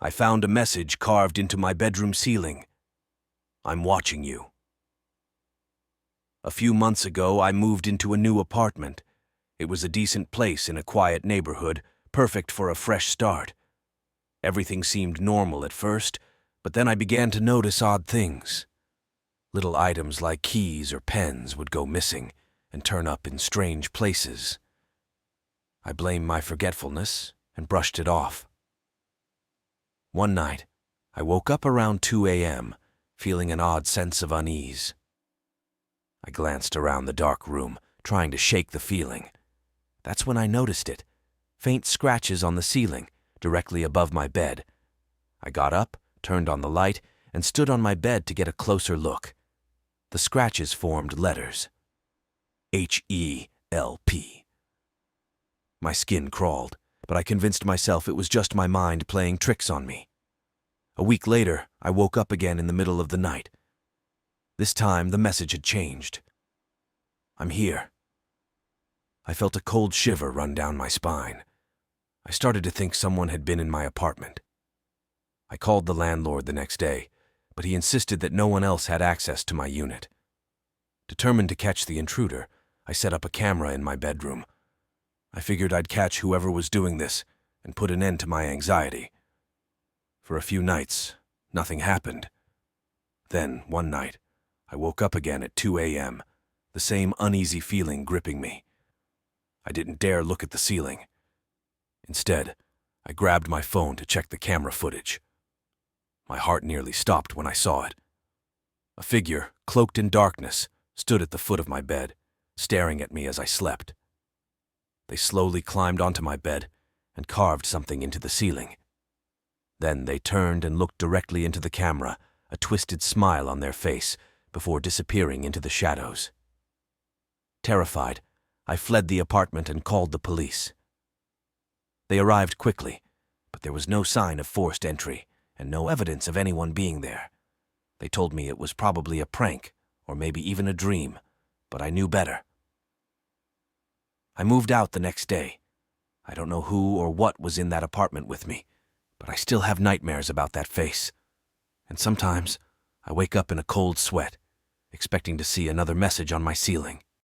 I found a message carved into my bedroom ceiling. I'm watching you. A few months ago, I moved into a new apartment. It was a decent place in a quiet neighborhood, perfect for a fresh start. Everything seemed normal at first, but then I began to notice odd things. Little items like keys or pens would go missing and turn up in strange places. I blamed my forgetfulness and brushed it off. One night, I woke up around 2 a.m., feeling an odd sense of unease. I glanced around the dark room, trying to shake the feeling. That's when I noticed it. Faint scratches on the ceiling, directly above my bed. I got up, turned on the light, and stood on my bed to get a closer look. The scratches formed letters. H-E-L-P. My skin crawled, but I convinced myself it was just my mind playing tricks on me. A week later, I woke up again in the middle of the night. This time, the message had changed. I'm here. I felt a cold shiver run down my spine. I started to think someone had been in my apartment. I called the landlord the next day, but he insisted that no one else had access to my unit. Determined to catch the intruder, I set up a camera in my bedroom. I figured I'd catch whoever was doing this and put an end to my anxiety. For a few nights, nothing happened. Then, one night, I woke up again at 2 a.m., the same uneasy feeling gripping me. I didn't dare look at the ceiling. Instead, I grabbed my phone to check the camera footage. My heart nearly stopped when I saw it. A figure, cloaked in darkness, stood at the foot of my bed, staring at me as I slept. They slowly climbed onto my bed and carved something into the ceiling. Then they turned and looked directly into the camera, a twisted smile on their face, before disappearing into the shadows. Terrified, I fled the apartment and called the police. They arrived quickly, but there was no sign of forced entry and no evidence of anyone being there. They told me it was probably a prank, or maybe even a dream, but I knew better. I moved out the next day. I don't know who or what was in that apartment with me, but I still have nightmares about that face. And sometimes I wake up in a cold sweat, expecting to see another message on my ceiling.